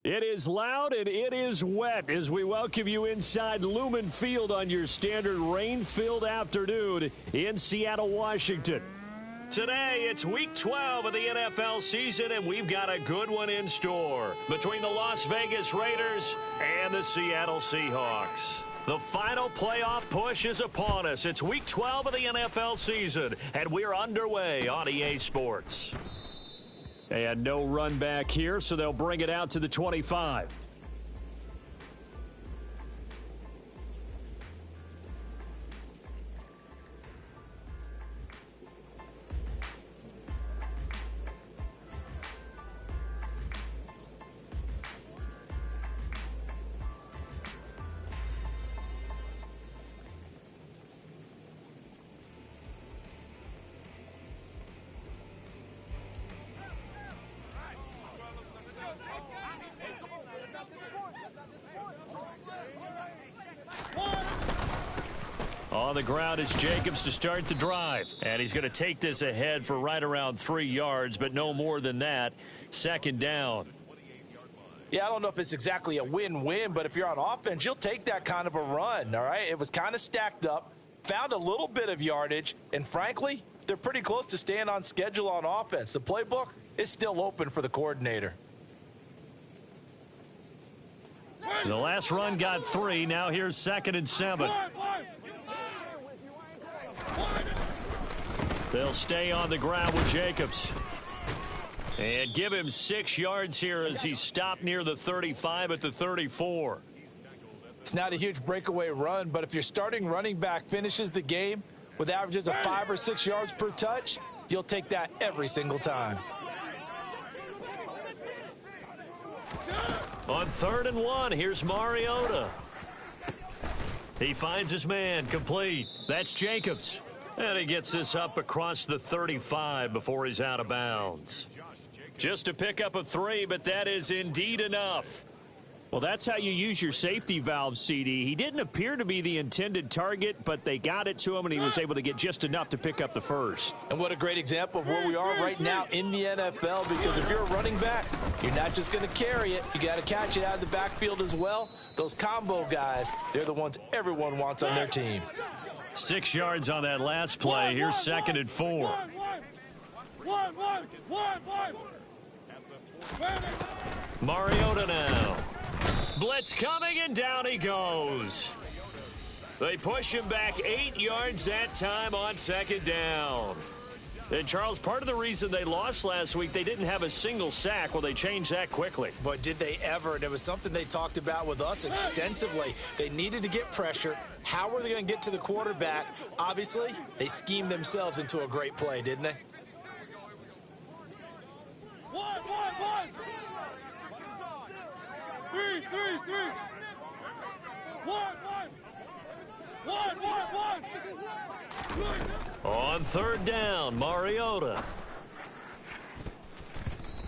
It is loud and it is wet as we welcome you inside Lumen Field on your standard rain-filled afternoon in Seattle, Washington. Today, it's Week 12 of the NFL season, and we've got a good one in store between the Las Vegas Raiders and the Seattle Seahawks. The final playoff push is upon us. It's Week 12 of the NFL season, and we're underway on EA Sports. And no run back here, so they'll bring it out to the 25. On the ground is Jacobs to start the drive. And he's going to take this ahead for right around 3 yards, but no more than that. Second down. Yeah, I don't know if it's exactly a win-win, but if you're on offense, you'll take that kind of a run, all right? It was kind of stacked up, found a little bit of yardage, and frankly, they're pretty close to staying on schedule on offense. The playbook is still open for the coordinator. The last run got 3. Now here's 2nd and 7. They'll stay on the ground with Jacobs. And give him 6 yards here as he stopped near the 35 at the 34. It's not a huge breakaway run, but if your starting running back finishes the game with averages of 5 or 6 yards per touch, you'll take that every single time. On 3rd and 1, here's Mariota. He finds his man, complete. That's Jacobs. And he gets this up across the 35 before he's out of bounds. Just a pickup of 3, but that is indeed enough. Well, that's how you use your safety valve, CD. He didn't appear to be the intended target, but they got it to him, and he was able to get just enough to pick up the first. And what a great example of where we are right now in the NFL, because if you're a running back, you're not just going to carry it. You got to catch it out of the backfield as well. Those combo guys, they're the ones everyone wants on their team. 6 yards on that last play. Here's 2nd and 4. Mariota now. Blitz coming, and down he goes. They push him back 8 yards that time on 2nd down. And, Charles, part of the reason they lost last week, they didn't have a single sack. Well, they changed that quickly. But did they ever? And it was something they talked about with us extensively. They needed to get pressure. How were they going to get to the quarterback? Obviously, they schemed themselves into a great play, didn't they? On 3rd down, Mariota.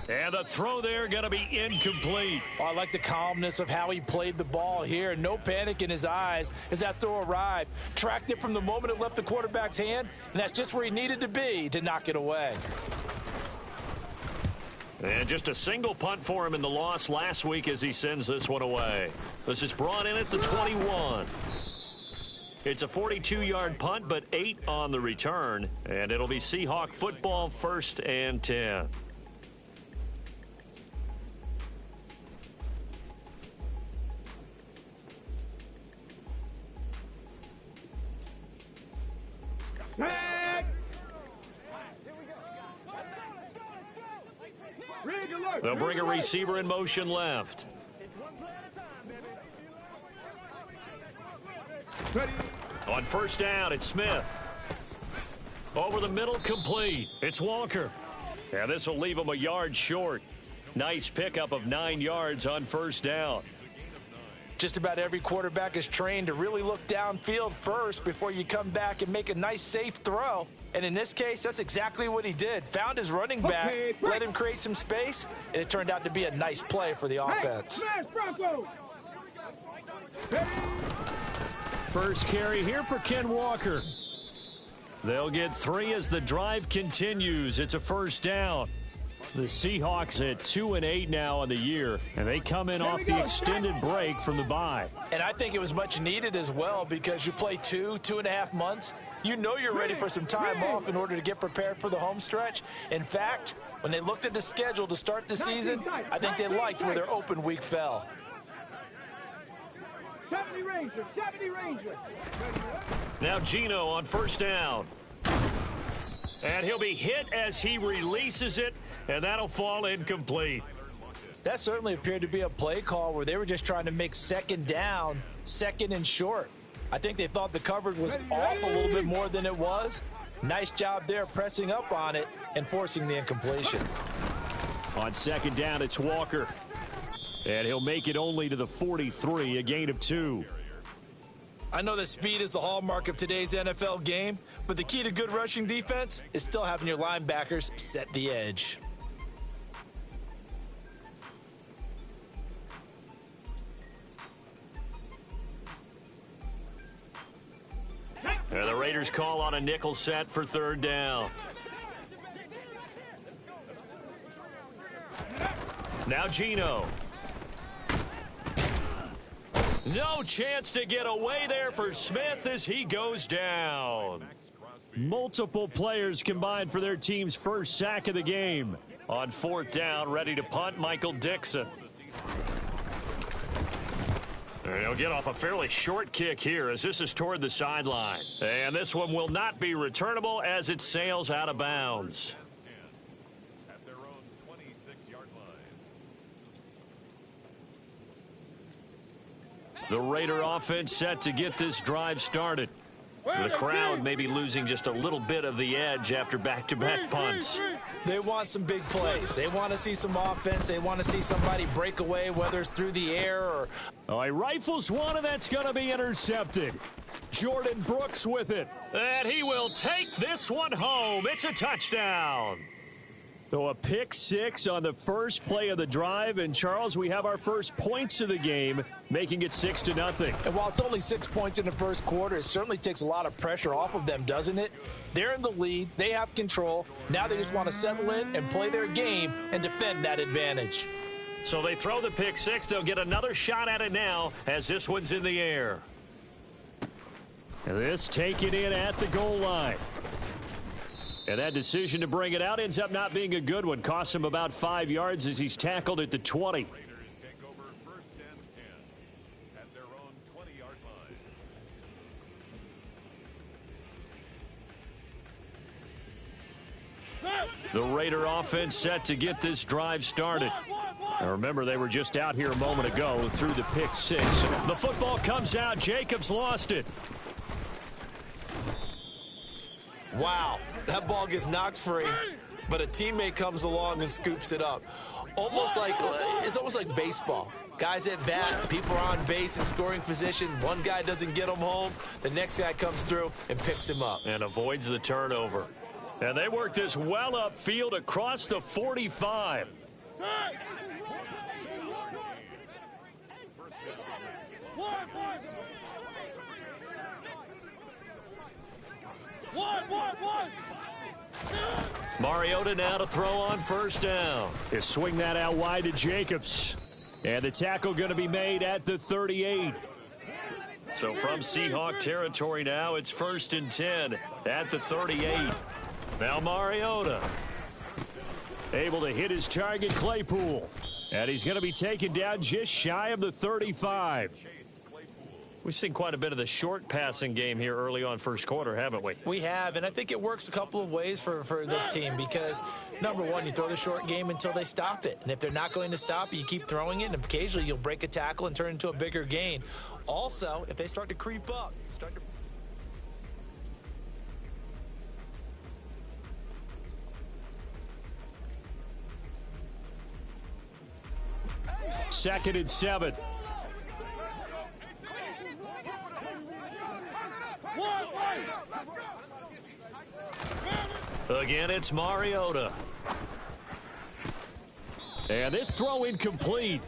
And the throw there going to be incomplete. Oh, I like the calmness of how he played the ball here. No panic in his eyes as that throw arrived. Tracked it from the moment it left the quarterback's hand, and that's just where he needed to be to knock it away. And just a single punt for him in the loss last week as he sends this one away. This is brought in at the 21. It's a 42-yard punt, but 8 on the return. And it'll be Seahawk football, 1st and 10. They'll bring a receiver in motion left. On 1st down, it's Smith. Over the middle, complete. It's Walker. And this will leave him a yard short. Nice pickup of 9 yards on 1st down. Just about every quarterback is trained to really look downfield first before you come back and make a nice, safe throw. And in this case, that's exactly what he did. Found his running back, let him create some space, and it turned out to be a nice play for the offense. First carry here for Ken Walker. They'll get 3 as the drive continues. It's a 1st down. The Seahawks at 2-8 now on the year, and they come in off the extended break from the bye. And I think it was much needed as well because you play 2.5 months. You know you're ready for some time off in order to get prepared for the home stretch. In fact, when they looked at the schedule to start the season, I think they liked where their open week fell. 70 Ranger. Now Gino on first down. And he'll be hit as he releases it, and that'll fall incomplete. That certainly appeared to be a play call where they were just trying to make second down, second and short. I think they thought the coverage was off a little bit more than it was. Nice job there pressing up on it and forcing the incompletion. On second down, it's Walker. And he'll make it only to the 43, a gain of 2. I know that speed is the hallmark of today's NFL game, but the key to good rushing defense is still having your linebackers set the edge. And the Raiders call on a nickel set for third down. Now Gino. No chance to get away there for Smith as he goes down. Multiple players combined for their team's first sack of the game. On fourth down, ready to punt, Michael Dixon. And he'll get off a fairly short kick here as this is toward the sideline. And this one will not be returnable as it sails out of bounds. At their own 26-yard line. The Raider offense set to get this drive started. The crowd may be losing just a little bit of the edge after back-to-back punts. They want some big plays. They want to see some offense. They want to see somebody break away, whether it's through the air or... Oh, he rifles one, and that's going to be intercepted. Jordan Brooks with it. And he will take this one home. It's a touchdown. So a pick six on the first play of the drive. And, Charles, we have our first points of the game, making it 6-0. And while it's only 6 points in the first quarter, it certainly takes a lot of pressure off of them, doesn't it? They're in the lead. They have control. Now they just want to settle in and play their game and defend that advantage. So they throw the pick six. They'll get another shot at it now as this one's in the air. And this taken in at the goal line. And that decision to bring it out ends up not being a good one. Costs him about 5 yards as he's tackled at the 20. Raiders take over first and 10 at their own 20-yard line. The Raider offense set to get this drive started. Now remember, they were just out here a moment ago through the pick six. The football comes out. Jacobs lost it. Wow, that ball gets knocked free, but a teammate comes along and scoops it up. It's almost like baseball. Guys at bat, people are on base in scoring position. One guy doesn't get him home. The next guy comes through and picks him up. And avoids the turnover. And they work this well upfield across the 45. Mariota now to throw on first down. He'll swing that out wide to Jacobs. And the tackle going to be made at the 38. So from Seahawk territory now, it's 1st and 10 at the 38. Now Mariota able to hit his target, Claypool. And he's going to be taken down just shy of the 35. We've seen quite a bit of the short passing game here early on first quarter, haven't we? We have, and I think it works a couple of ways for this team because, number one, you throw the short game until they stop it. And if they're not going to stop it, you keep throwing it, and occasionally you'll break a tackle and turn it into a bigger gain. Also, if they start to creep up, Second and 7. Again, it's Mariota. And this throw incomplete.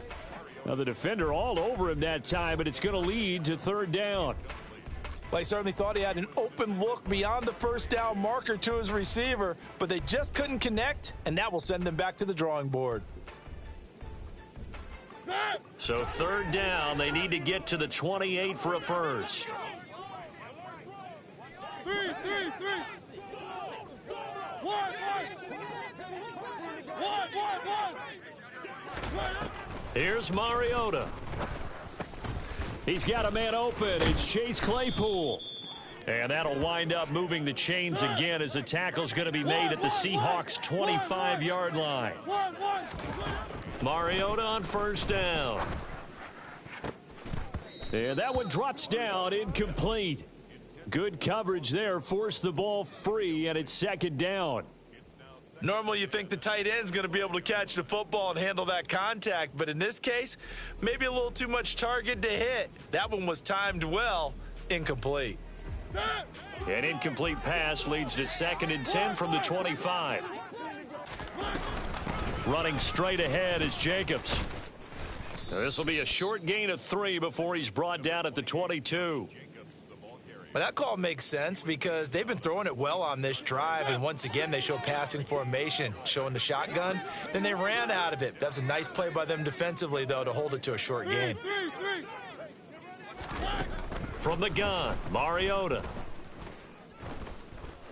Now the defender all over him that time, but it's going to lead to third down. Well, he certainly thought he had an open look beyond the first down marker to his receiver, but they just couldn't connect, and that will send them back to the drawing board. So third down, they need to get to the 28 for a first. Here's Mariota. He's got a man open. It's Chase Claypool. And that'll wind up moving the chains again as the tackle's going to be made at the Seahawks' 25-yard line. Mariota on first down. And that one drops down, incomplete. Good coverage there, forced the ball free, and it's second down. Normally you think the tight end's going to be able to catch the football and handle that contact, but in this case, maybe a little too much target to hit. That one was timed well, incomplete. An incomplete pass leads to 2nd and 10 from the 25. Running straight ahead is Jacobs. This will be a short gain of 3 before he's brought down at the 22. Well, that call makes sense because they've been throwing it well on this drive, and once again they show passing formation, showing the shotgun. Then they ran out of it. That was a nice play by them defensively, though, to hold it to a short gain. From the gun, Mariota.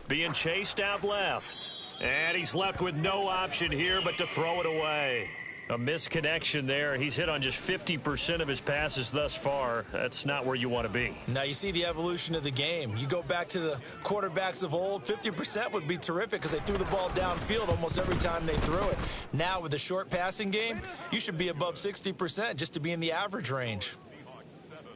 Being chased out left. And he's left with no option here but to throw it away. A misconnection there. He's hit on just 50% of his passes thus far. That's not where you want to be. Now you see the evolution of the game. You go back to the quarterbacks of old, 50% would be terrific because they threw the ball downfield almost every time they threw it. Now with the short passing game, you should be above 60% just to be in the average range.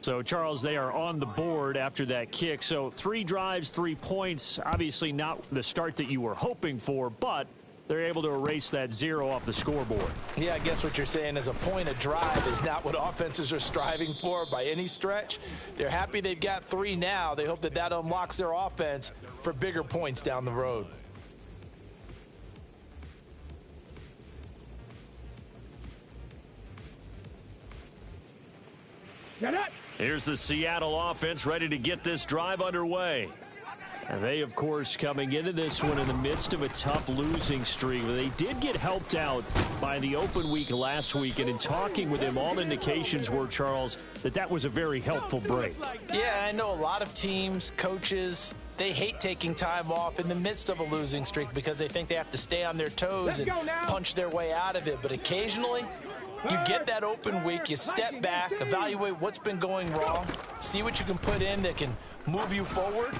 So, Charles, they are on the board after that kick. So 3 drives, 3 points. Obviously not the start that you were hoping for, but they're able to erase that 0 off the scoreboard. Yeah, I guess what you're saying is a point a drive is not what offenses are striving for by any stretch. They're happy they've got 3 now. They hope that that unlocks their offense for bigger points down the road. Here's the Seattle offense ready to get this drive underway. And they, of course, coming into this one in the midst of a tough losing streak. They did get helped out by the open week last week, and in talking with him, all indications were, Charles, that was a very helpful break. Yeah, I know a lot of teams, coaches, they hate taking time off in the midst of a losing streak because they think they have to stay on their toes and punch their way out of it. But occasionally, you get that open week, you step back, evaluate what's been going wrong, see what you can put in that can move you forward,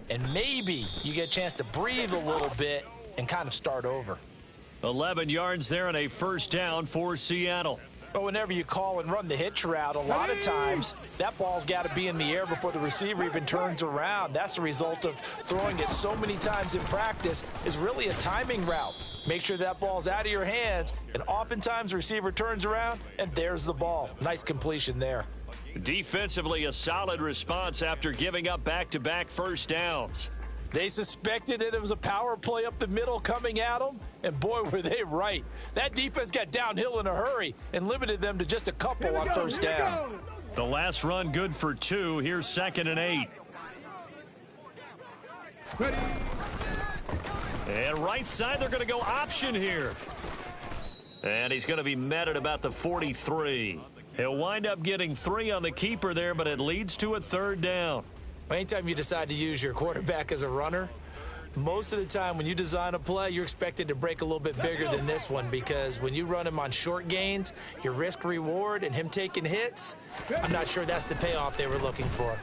and maybe you get a chance to breathe a little bit and kind of start over. 11 yards there and a first down for Seattle. But whenever you call and run the hitch route, a lot of times that ball's got to be in the air before the receiver even turns around. That's the result of throwing it so many times in practice is really a timing route. Make sure that ball's out of your hands, and oftentimes the receiver turns around, and there's the ball. Nice completion there. Defensively, a solid response after giving up back-to-back first downs. They suspected it was a power play up the middle coming at them, and boy, were they right. That defense got downhill in a hurry and limited them to just a couple on first down. The last run good for 2. Here's 2nd and 8. Ready. And right side, they're going to go option here. And he's going to be met at about the 43. He'll wind up getting 3 on the keeper there, but it leads to a third down. Anytime you decide to use your quarterback as a runner, most of the time when you design a play, you're expected to break a little bit bigger than this one because when you run him on short gains, your risk reward and him taking hits, I'm not sure that's the payoff they were looking for.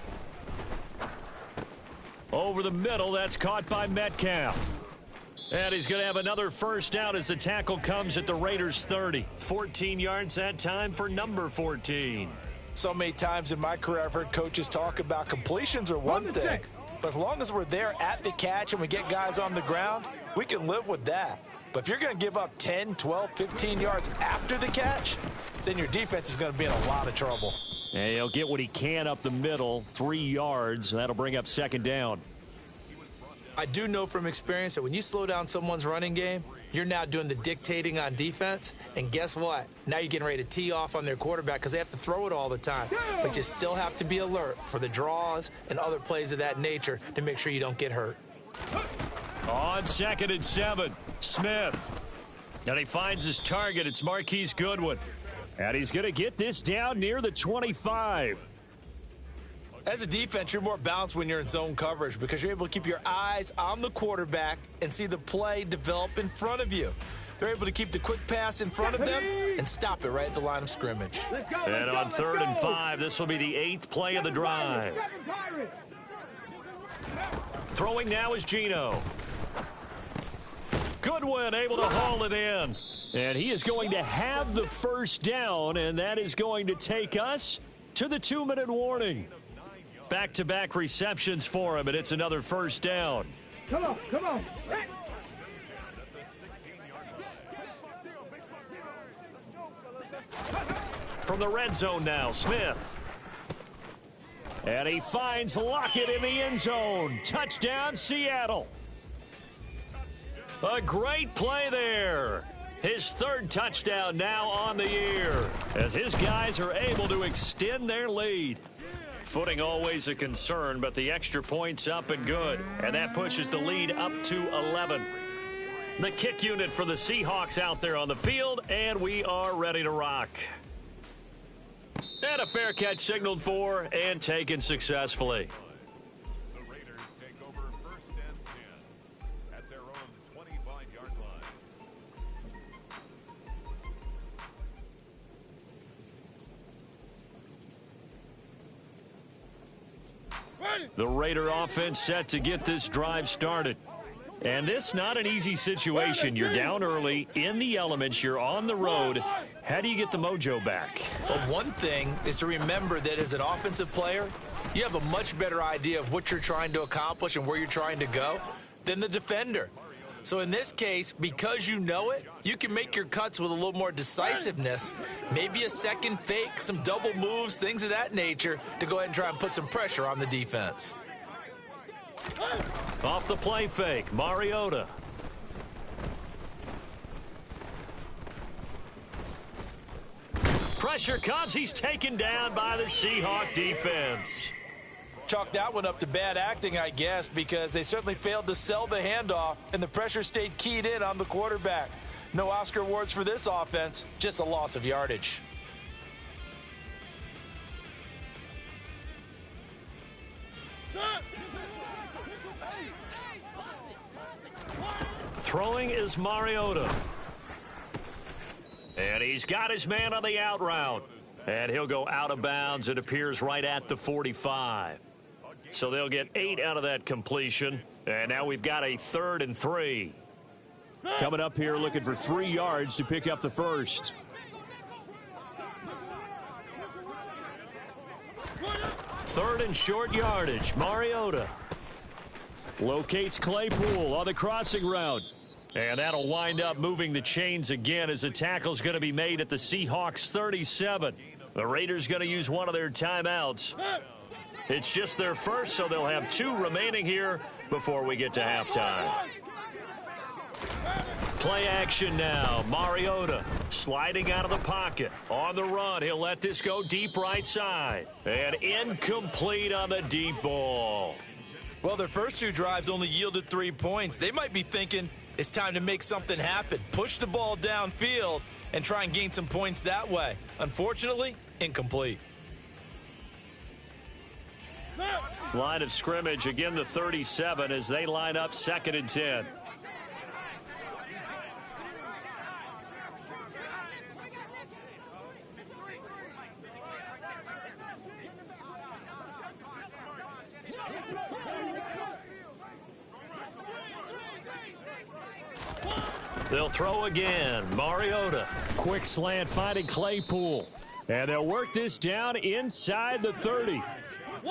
Over the middle, that's caught by Metcalf. And he's going to have another first down as the tackle comes at the Raiders' 30. 14 yards that time for number 14. So many times in my career, I've heard coaches talk about completions are one thing. But as long as we're there at the catch and we get guys on the ground, we can live with that. But if you're going to give up 10, 12, 15 yards after the catch, then your defense is going to be in a lot of trouble. And he'll get what he can up the middle, 3 yards. That'll bring up second down. I do know from experience that when you slow down someone's running game, you're now doing the dictating on defense, and guess what? Now you're getting ready to tee off on their quarterback because they have to throw it all the time. But you still have to be alert for the draws and other plays of that nature to make sure you don't get hurt. On 2nd and 7, Smith. And he finds his target. It's Marquise Goodwin. And he's going to get this down near the 25. As a defense, you're more balanced when you're in zone coverage because you're able to keep your eyes on the quarterback and see the play develop in front of you. They're able to keep the quick pass in front of them and stop it right at the line of scrimmage. And on 3rd and 5, this will be the 8th play of the drive. Throwing now is Gino. Goodwin able to haul it in. And he is going to have the first down, and that is going to take us to the 2-minute warning. Back-to-back receptions for him, and it's another first down. Come on, come on. From the red zone now, Smith. And he finds Lockett in the end zone. Touchdown, Seattle. A great play there. His 3rd touchdown now on the year as his guys are able to extend their lead. Footing always a concern, but the extra point's up and good. And that pushes the lead up to 11. The kick unit for the Seahawks out there on the field, and we are ready to rock. And a fair catch signaled for and taken successfully. The Raiders take over 1st and 10 at their own 25-yard line. The Raider offense set to get this drive started. And this not an easy situation. You're down early, in the elements, you're on the road. How do you get the mojo back? Well, one thing is to remember that as an offensive player, you have a much better idea of what you're trying to accomplish and where you're trying to go than the defender. So in this case, because you know it, you can make your cuts with a little more decisiveness, maybe a second fake, some double moves, things of that nature to go ahead and try and put some pressure on the defense. Off the play fake, Mariota. Pressure comes. He's taken down by the Seahawk defense. Chalk that one up to bad acting, I guess, because they certainly failed to sell the handoff, and the pressure stayed keyed in on the quarterback. No Oscar awards for this offense, just a loss of yardage. Throwing is Mariota. And he's got his man on the out route. And he'll go out of bounds. It appears right at the 45. So they'll get 8 out of that completion. And now we've got a 3rd and 3. Coming up here looking for 3 yards to pick up the first. Third and short yardage. Mariota locates Claypool on the crossing route. And that'll wind up moving the chains again as the tackle's going to be made at the Seahawks 37. The Raiders going to use one of their timeouts. It's just their first, so they'll have 2 remaining here before we get to halftime. Play action now. Mariota sliding out of the pocket. On the run, he'll let this go deep right side. And incomplete on the deep ball. Well, their first 2 drives only yielded 3 points. They might be thinking it's time to make something happen. Push the ball downfield and try and gain some points that way. Unfortunately, incomplete. Line of scrimmage, again the 37 as they line up 2nd and 10. They'll throw again. Mariota. Quick slant finding Claypool. And they'll work this down inside the 30.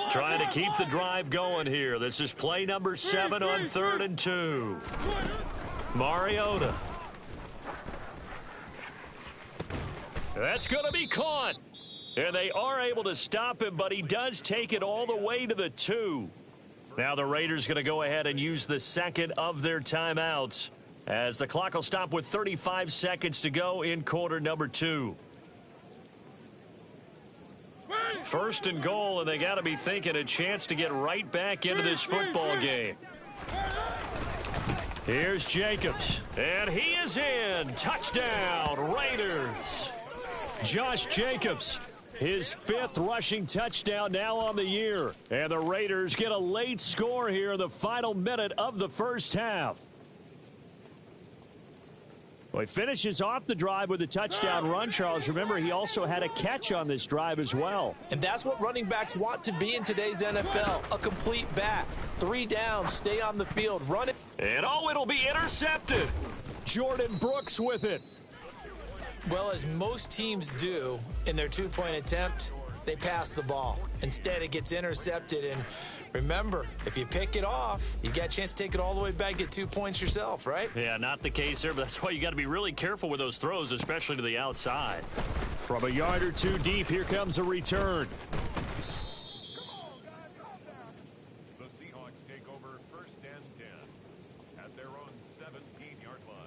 Trying to keep the drive going here. This is play number 7 on 3rd and 2. Mariota. That's going to be caught. And they are able to stop him, but he does take it all the way to the 2. Now the Raiders going to go ahead and use the second of their timeouts as the clock will stop with 35 seconds to go in quarter number 2. First and goal, and they got to be thinking a chance to get right back into this football game. Here's Jacobs, and he is in. Touchdown, Raiders. Josh Jacobs, his 5th rushing touchdown now on the year. And the Raiders get a late score here in the final minute of the first half. Well, he finishes off the drive with a touchdown run, Charles. Remember, he also had a catch on this drive as well. And that's what running backs want to be in today's NFL, a complete back. 3 down, stay on the field, run it. And it'll be intercepted. Jordan Brooks with it. Well, as most teams do in their 2-point attempt, they pass the ball. Instead, it gets intercepted. And remember, if you pick it off, you got a chance to take it all the way back, get 2 points yourself, right? Yeah, not the case there, but that's why you got to be really careful with those throws, especially to the outside. From a yard or 2 deep, here comes a return. The Seahawks take over first and 10 at their own 17-yard line.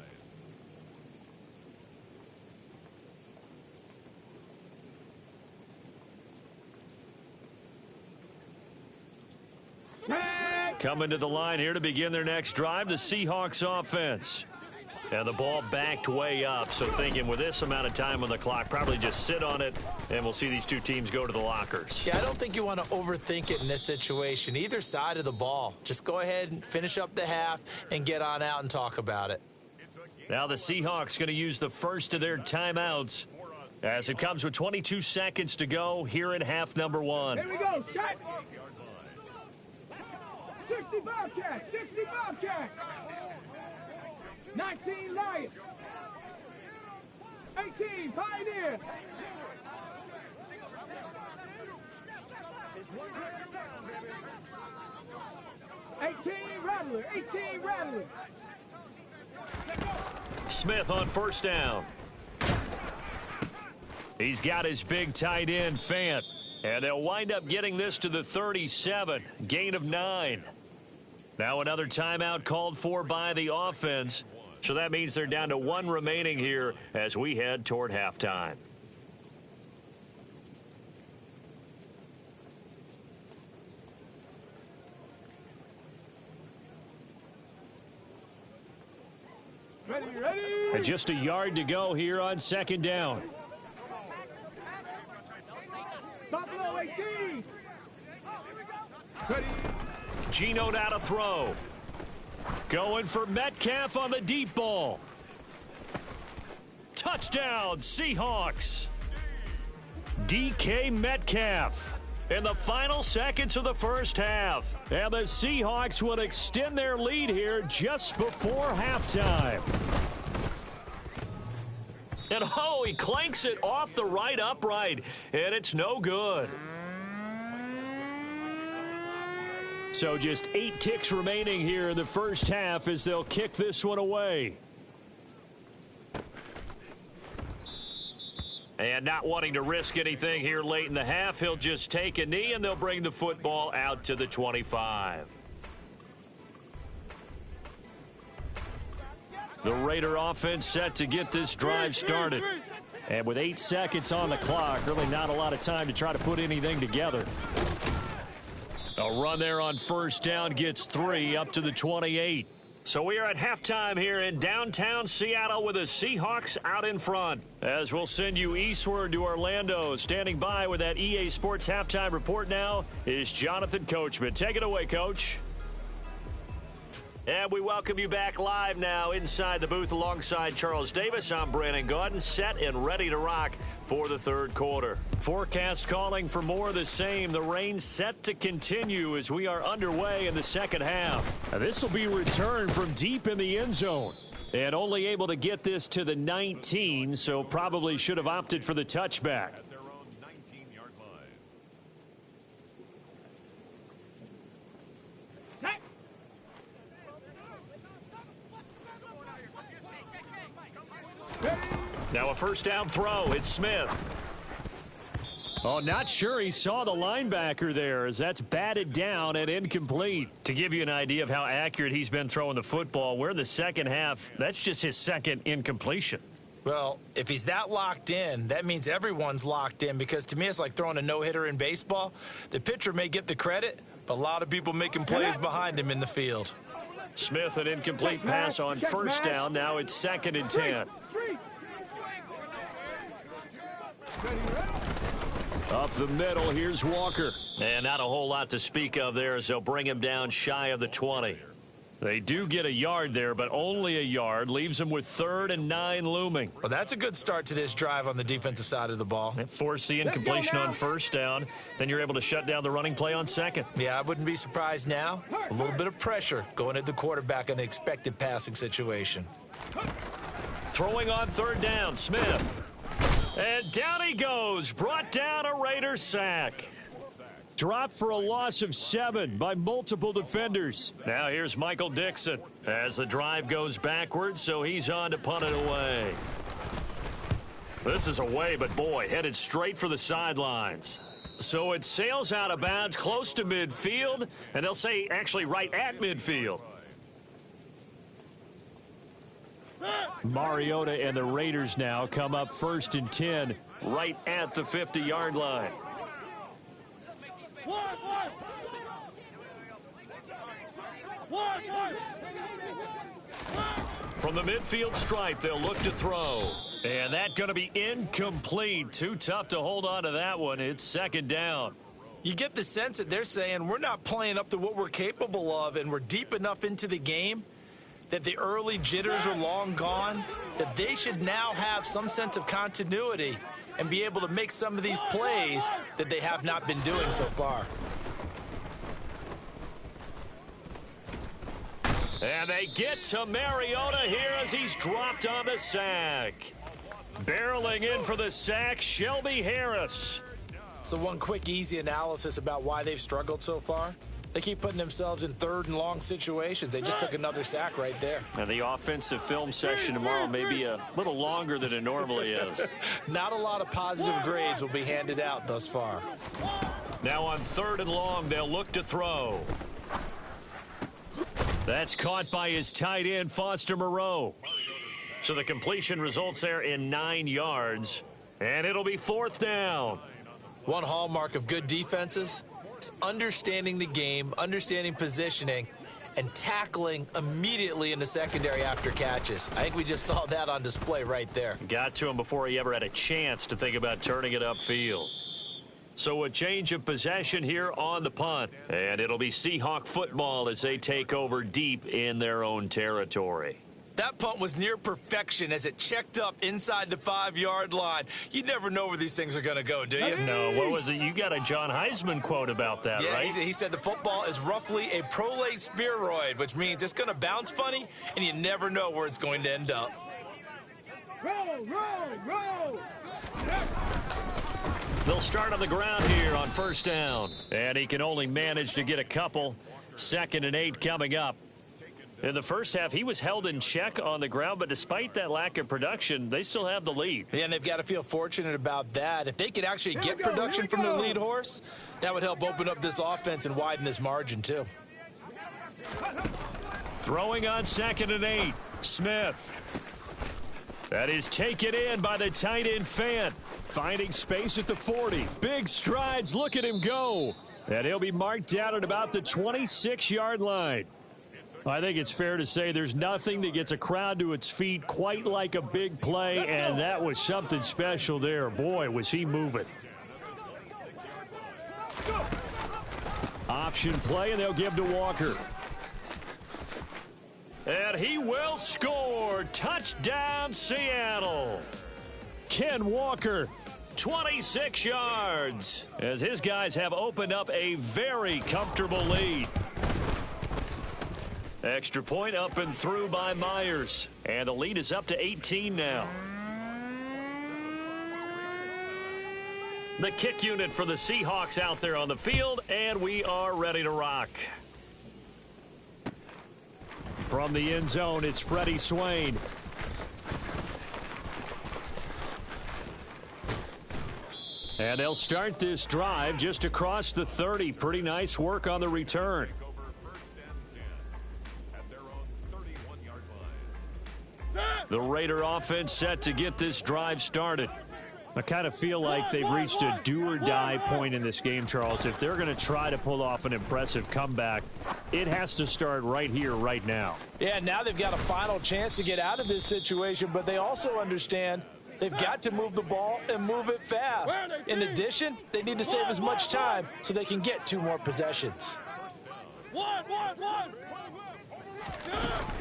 Coming to the line here to begin their next drive, the Seahawks offense. And the ball backed way up, so thinking with this amount of time on the clock, probably just sit on it, and we'll see these 2 teams go to the lockers. Yeah, I don't think you want to overthink it in this situation. Either side of the ball. Just go ahead and finish up the half and get on out and talk about it. Now the Seahawks going to use the first of their timeouts as it comes with 22 seconds to go here in half number 1. Here we go, shot. 60 Bobcats, 60 Bobcats. 19 Lions. 18 Pioneers. 18 Rattler, 18 Rattler. Smith on first down. He's got his big tight end, Fant. And they'll wind up getting this to the 37. Gain of 9. Now another timeout called for by the offense. So that means they're down to 1 remaining here as we head toward halftime. Ready, ready. And just a yard to go here on second down. Buffalo 18. Ready. Geno now to throw. Going for Metcalf on the deep ball. Touchdown, Seahawks. DK Metcalf in the final seconds of the first half. And the Seahawks will extend their lead here just before halftime. And he clanks it off the right upright, and it's no good. So just 8 ticks remaining here in the first half as they'll kick this one away. And not wanting to risk anything here late in the half, he'll just take a knee and they'll bring the football out to the 25. The Raider offense set to get this drive started. And with 8 seconds on the clock, really not a lot of time to try to put anything together. A run there on first down gets 3 up to the 28. So we are at halftime here in downtown Seattle with the Seahawks out in front. As we'll send you eastward to Orlando. Standing by with that EA Sports halftime report now is Jonathan Coachman. Take it away, Coach. And we welcome you back live now inside the booth alongside Charles Davis. I'm Brandon Gaudin, set and ready to rock for the third quarter. Forecast calling for more of the same. The rain set to continue as we are underway in the second half. Now, this will be returned from deep in the end zone. And only able to get this to the 19, so probably should have opted for the touchback. At their own 19-yard line. Now a first down throw. It's Smith. Oh, not sure he saw the linebacker there as that's batted down and incomplete. To give you an idea of how accurate he's been throwing the football, we're in the second half. That's just his second incompletion. Well, if he's that locked in, that means everyone's locked in, because to me it's like throwing a no-hitter in baseball. The pitcher may get the credit, but a lot of people making plays behind him in the field. Smith, an incomplete pass on first down. Now it's 2nd and 10. Up the middle, here's Walker. And not a whole lot to speak of there as they'll bring him down shy of the 20. They do get a yard there, but only a yard. Leaves them with 3rd and 9 looming. Well, that's a good start to this drive on the defensive side of the ball. Force the incompletion on first down. Then you're able to shut down the running play on 2nd. Yeah, I wouldn't be surprised now. A little bit of pressure going at the quarterback in an expected passing situation. Throwing on 3rd down, Smith. And down he goes. Brought down a Raider sack. Dropped for a loss of 7 by multiple defenders. Now here's Michael Dixon as the drive goes backwards, so he's on to punt it away. This is away, but boy, headed straight for the sidelines. So it sails out of bounds close to midfield, and they'll say actually right at midfield. Mariota and the Raiders now come up 1st and 10 right at the 50-yard line. From the midfield stripe, they'll look to throw. And that's going to be incomplete. Too tough to hold on to that one. It's 2nd down. You get the sense that they're saying we're not playing up to what we're capable of, and we're deep enough into the game that the early jitters are long gone, that they should now have some sense of continuity and be able to make some of these plays that they have not been doing so far. And they get to Mariota here as he's dropped on the sack. Barreling in for the sack, Shelby Harris. So one quick, easy analysis about why they've struggled so far. They keep putting themselves in 3rd and long situations. They just took another sack right there. And the offensive film session tomorrow may be a little longer than it normally is. Not a lot of positive grades will be handed out thus far. Now on 3rd and long, they'll look to throw. That's caught by his tight end, Foster Moreau. So the completion results there in 9 yards. And it'll be 4th down. One hallmark of good defenses is understanding the game, understanding positioning, and tackling immediately in the secondary after catches. I think we just saw that on display right there. Got to him before he ever had a chance to think about turning it upfield. So a change of possession here on the punt. And it'll be Seahawk football as they take over deep in their own territory. That punt was near perfection as it checked up inside the 5-yard line. You never know where these things are going to go, do you? No, what was it? You got a John Heisman quote about that, yeah, right? He said the football is roughly a prolate spheroid, which means it's going to bounce funny, and you never know where it's going to end up. Roll. They'll start on the ground here on 1st down. And he can only manage to get a couple. 2nd and 8 coming up. In the first half, he was held in check on the ground, but despite that lack of production, they still have the lead. Yeah, and they've got to feel fortunate about that. If they could actually get production from their lead horse, that would help open up this offense and widen this margin, too. Throwing on 2nd and 8, Smith. That is taken in by the tight end Fant. Finding space at the 40. Big strides, look at him go. And he'll be marked down at about the 26-yard line. I think it's fair to say there's nothing that gets a crowd to its feet quite like a big play, and that was something special there. Boy, was he moving. Option play, and they'll give to Walker. And he will score. Touchdown, Seattle. Ken Walker, 26 yards, as his guys have opened up a very comfortable lead. Extra point up and through by Myers. And the lead is up to 18 now. The kick unit for the Seahawks out there on the field, and we are ready to rock. From the end zone, it's Freddie Swain. And they'll start this drive just across the 30. Pretty nice work on the return. Over first and 10 at their own 31-yard line. The Raider offense set to get this drive started. I kind of feel like they've reached a do-or-die point in this game, Charles. If they're going to try to pull off an impressive comeback, it has to start right here, right now. Yeah, now they've got a final chance to get out of this situation, but they also understand they've got to move the ball and move it fast. In addition, they need to save as much time so they can get 2 more possessions.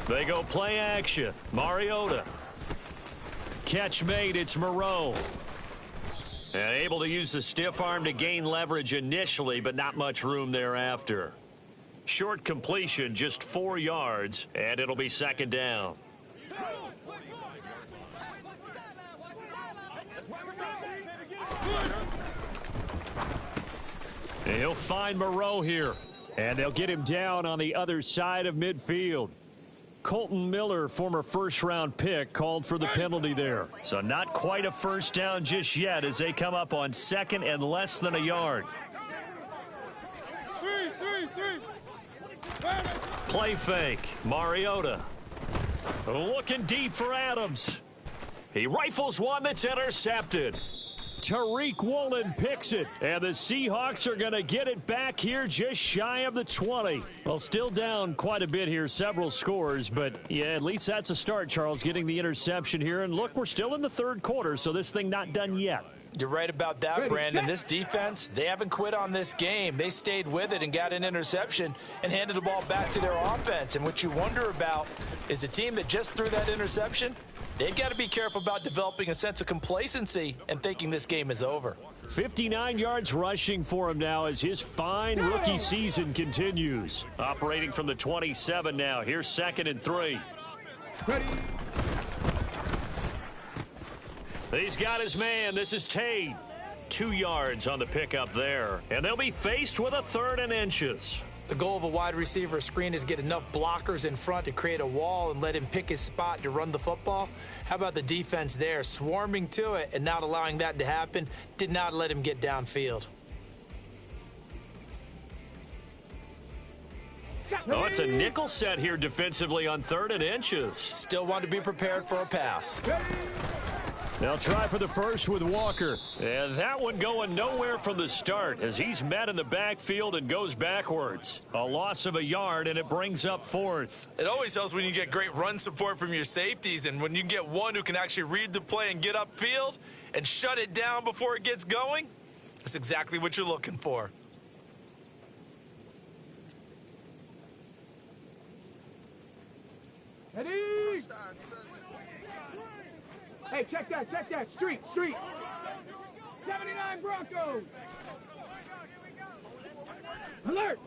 They go play action. Mariota. Catch made. It's Moreau. And able to use the stiff arm to gain leverage initially, but not much room thereafter. Short completion, just 4 yards, and it'll be second down. He'll find Moreau here, and they'll get him down on the other side of midfield. Colton Miller, former first-round pick, called for the penalty there. So not quite a first down just yet as they come up on second and less than a yard. Play fake. Mariota. Looking deep for Adams. He rifles one that's intercepted. Tariq Woolen picks it, and the Seahawks are going to get it back here just shy of the 20. Well, still down quite a bit here, several scores, but yeah, at least that's a start, Charles, getting the interception here. And look, we're still in the third quarter, so this thing not done yet. You're right about that, Brandon. This defense, they haven't quit on this game. They stayed with it and got an interception and handed the ball back to their offense. And what you wonder about is the team that just threw that interception, they've got to be careful about developing a sense of complacency and thinking this game is over. 59 yards rushing for him now as his fine rookie season continues. Operating from the 27 now. Here's 2nd and 3. Ready. He's got his man. This is Tate. 2 yards on the pickup there. And they'll be faced with a 3rd and inches. The goal of a wide receiver screen is get enough blockers in front to create a wall and let him pick his spot to run the football. How about the defense there, swarming to it and not allowing that to happen? Did not let him get downfield. Oh, it's a nickel set here defensively on 3rd and inches. Still want to be prepared for a pass. They'll try for the first with Walker. And that one going nowhere from the start as he's met in the backfield and goes backwards. A loss of a yard, and it brings up 4th. It always helps when you get great run support from your safeties, and when you get one who can actually read the play and get upfield and shut it down before it gets going, that's exactly what you're looking for. Ready. Hey, check that. Street. 79 Broncos. Alert.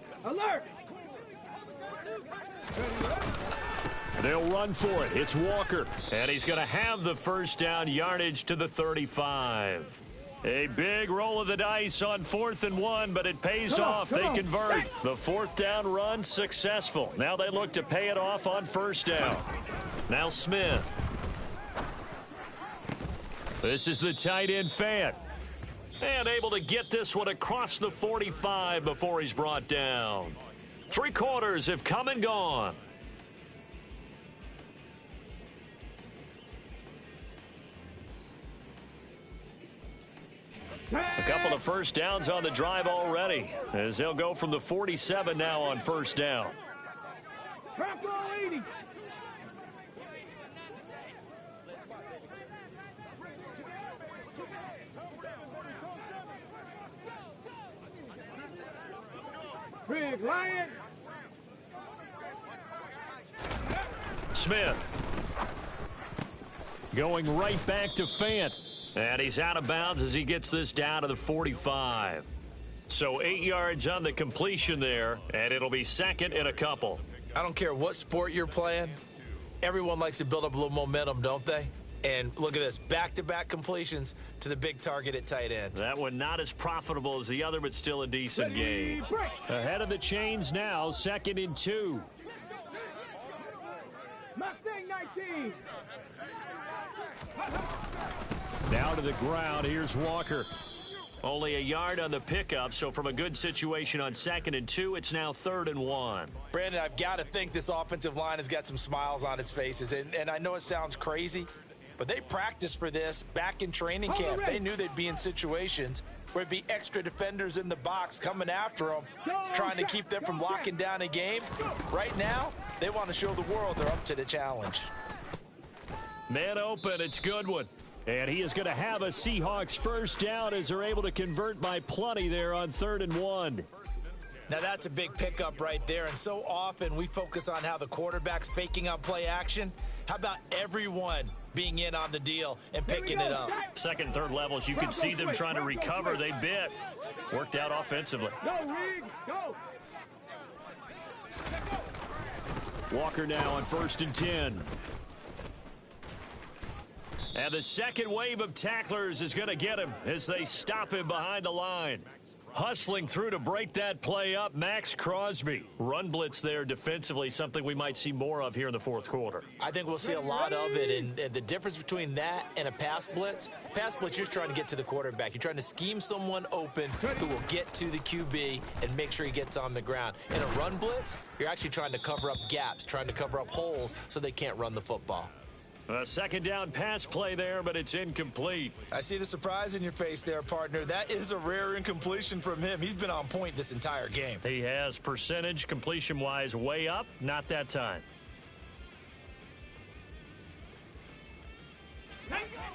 They'll run for it. It's Walker. And he's going to have the first down, yardage to the 35. A big roll of the dice on 4th and 1, but it pays off. They convert. The 4th down run successful. Now they look to pay it off on 1st down. Now Smith. This is the tight end Fant. And able to get this one across the 45 before he's brought down. 3 quarters have come and gone. A couple of first downs on the drive already as they'll go from the 47 now on 1st down. Bronco 80. Big Lion. Smith. Going right back to Fant. And he's out of bounds as he gets this down to the 45. So 8 yards on the completion there, and it'll be 2nd and a couple. I don't care what sport you're playing. Everyone likes to build up a little momentum, don't they? And look at this, back-to-back completions to the big target at tight end. That one not as profitable as the other, but still a decent game. Ahead of the chains now, 2nd and 2. Mustang 19. Down to the ground. Here's Walker. Only a yard on the pickup, so from a good situation on 2nd and 2, it's now 3rd and 1. Brandon, I've got to think this offensive line has got some smiles on its faces. And I know it sounds crazy, but they practiced for this back in training camp. They knew they'd be in situations where it'd be extra defenders in the box coming after them, trying to keep them from locking down a game. Right now, they want to show the world they're up to the challenge. Man open, it's Goodwin. And he is going to have a Seahawks first down as they're able to convert by plenty there on 3rd and 1. Now that's a big pickup right there, and so often we focus on how the quarterback's faking out play action. How about everyone being in on the deal and picking it up? Second, third levels, you can see them trying to recover. They bit. Worked out offensively. Go, Riggs, go. Walker now on 1st and 10. And the second wave of tacklers is going to get him as they stop him behind the line. Hustling through to break that play up, Max Crosby. Run blitz there defensively, something we might see more of here in the 4th quarter. I think we'll see a lot of it, and the difference between that and a pass blitz, you're just trying to get to the quarterback. You're trying to scheme someone open who will get to the QB and make sure he gets on the ground. In a run blitz, you're actually trying to cover up gaps, trying to cover up holes so they can't run the football. A second down pass play there, but it's incomplete. I see the surprise in your face there, partner. That is a rare incompletion from him. He's been on point this entire game. He has percentage completion-wise way up, not that time.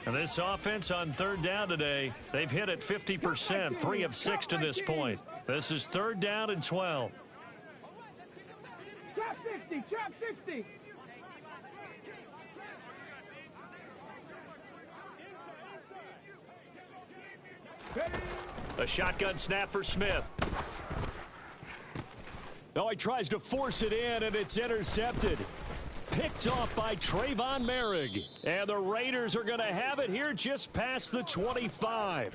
And this offense on 3rd down today, they've hit it 50%, 3 of 6 to this point. This is 3rd down and 12. Trap 60, trap 60. A shotgun snap for Smith. Oh, he tries to force it in, and it's intercepted. Picked off by Trayvon Merrick. And the Raiders are going to have it here just past the 25.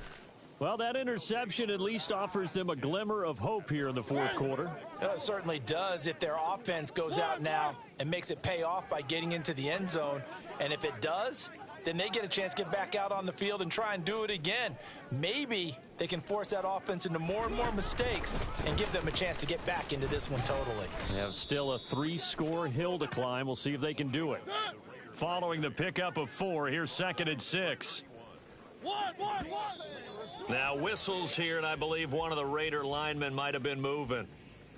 Well, that interception at least offers them a glimmer of hope here in the 4th quarter. It certainly does if their offense goes out now and makes it pay off by getting into the end zone. And if it does, then they get a chance to get back out on the field and try and do it again. Maybe they can force that offense into more and more mistakes and give them a chance to get back into this one totally. They have still a 3-score hill to climb. We'll see if they can do it. Following the pickup of 4, here's 2nd and 6. Now whistles here, and I believe one of the Raider linemen might have been moving.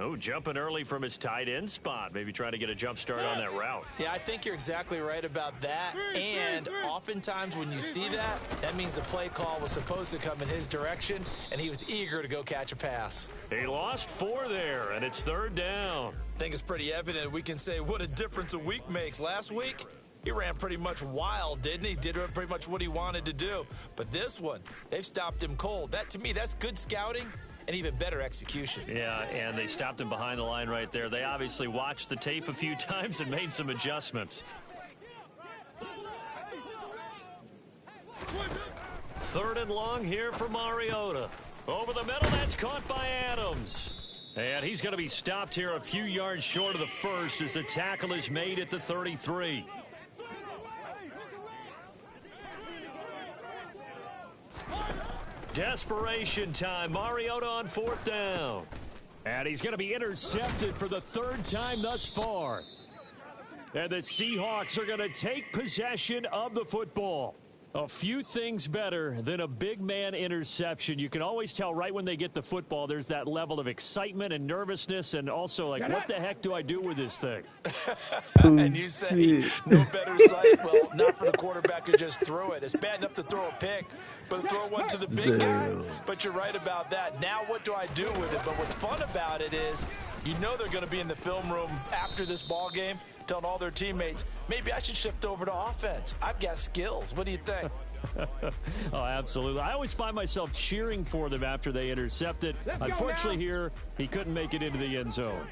Oh, jumping early from his tight end spot. Maybe trying to get a jump start on that route. Yeah, I think you're exactly right about that. And oftentimes when you see that, that means the play call was supposed to come in his direction, and he was eager to go catch a pass. He lost 4 there, and it's 3rd down. I think it's pretty evident we can say what a difference a week makes. Last week, he ran pretty much wild, didn't he? Did pretty much what he wanted to do. But this one, they've stopped him cold. That, to me, that's good scouting and even better execution. Yeah, and they stopped him behind the line right there. They obviously watched the tape a few times and made some adjustments. 3rd and long here for Mariota. Over the middle, that's caught by Adams. And he's going to be stopped here a few yards short of the first as the tackle is made at the 33. Desperation time. Mariota on 4th down. And he's going to be intercepted for the 3rd time thus far. And the Seahawks are going to take possession of the football. A few things better than a big man interception. You can always tell right when they get the football, there's that level of excitement and nervousness, and also like, what the heck do I do with this thing? And you say no better sight? Well, not for the quarterback who just threw it. It's bad enough to throw a pick, but to throw one to the big guy? But you're right about that. Now what do I do with it? But what's fun about it is you know they're going to be in the film room after this ball game telling all their teammates, maybe I should shift over to offense. I've got skills. What do you think? Oh, absolutely. I always find myself cheering for them after they intercept it. Unfortunately here, he couldn't make it into the end zone.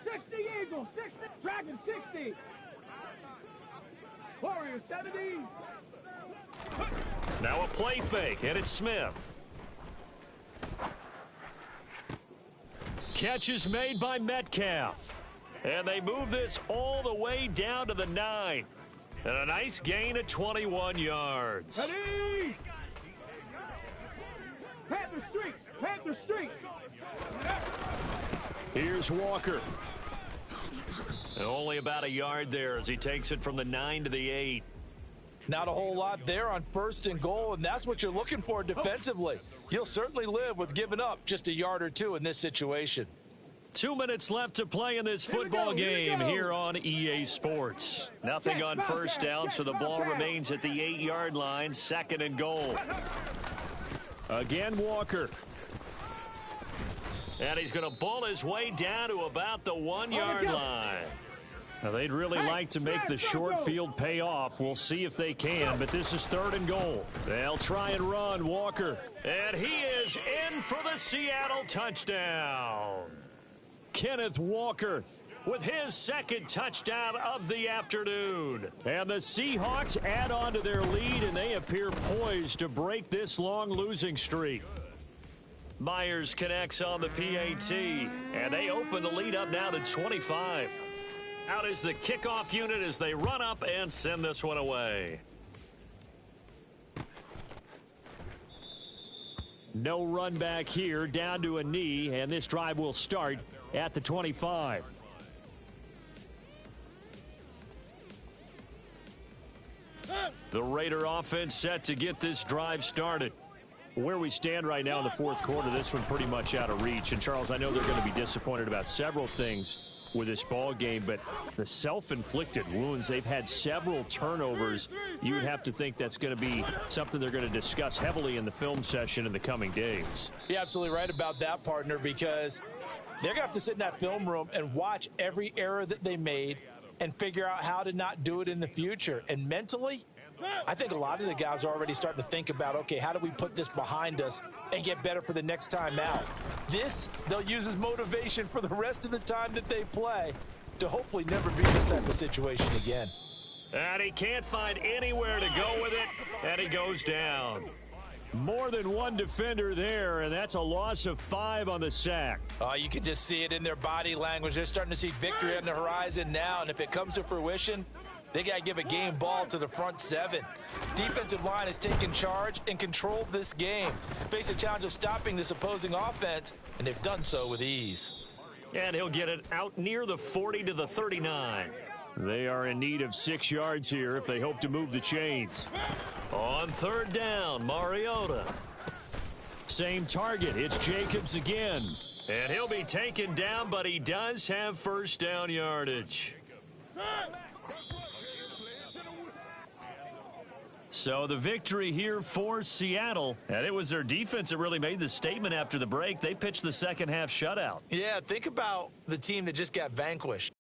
60 Eagles, 60, Dragon 60. Warrior 70. Now a play fake, and it's Smith. Catch is made by Metcalf. And they move this all the way down to the 9. And a nice gain of 21 yards. Ready? Panther Street! Panther Street! Here's Walker. And only about a yard there as he takes it from the 9 to the 8. Not a whole lot there on 1st and goal, and that's what you're looking for defensively. You'll certainly live with giving up just a yard or two in this situation. 2 minutes left to play in this football game here on EA Sports. Nothing on first down, so the ball remains at the 8-yard line, 2nd and goal. Again, Walker. And he's going to bull his way down to about the 1-yard line. Now, they'd really like to make the short field pay off. We'll see if they can, but this is 3rd and goal. They'll try and run, Walker. And he is in for the Seattle touchdown. Kenneth Walker with his 2nd touchdown of the afternoon. And the Seahawks add on to their lead, and they appear poised to break this long losing streak. Myers connects on the PAT, and they open the lead up now to 25. Out is the kickoff unit as they run up and send this one away. No run back here, down to a knee, and this drive will start at the 25. The Raider offense set to get this drive started. Where we stand right now in the 4th quarter, this one pretty much out of reach. And, Charles, I know they're going to be disappointed about several things with this ball game, but the self-inflicted wounds, they've had several turnovers. You would have to think that's going to be something they're going to discuss heavily in the film session in the coming days. You're absolutely right about that, partner, because they're going to have to sit in that film room and watch every error that they made and figure out how to not do it in the future. And mentally, I think a lot of the guys are already starting to think about, okay, how do we put this behind us and get better for the next time out? This, they'll use as motivation for the rest of the time that they play to hopefully never be in this type of situation again. And he can't find anywhere to go with it, and he goes down. More than one defender there, and that's a loss of 5 on the sack. You can just see it in their body language. They're starting to see victory on the horizon now, and if it comes to fruition, they got to give a game ball to the front 7. Defensive line has taken charge and controlled this game. Face a challenge of stopping this opposing offense, and they've done so with ease. And he'll get it out near the 40 to the 39. They are in need of 6 yards here if they hope to move the chains. On 3rd down, Mariota. Same target. It's Jacobs again. And he'll be taken down, but he does have 1st down yardage. So the victory here for Seattle, and it was their defense that really made the statement after the break. They pitched the second half shutout. Yeah, think about the team that just got vanquished.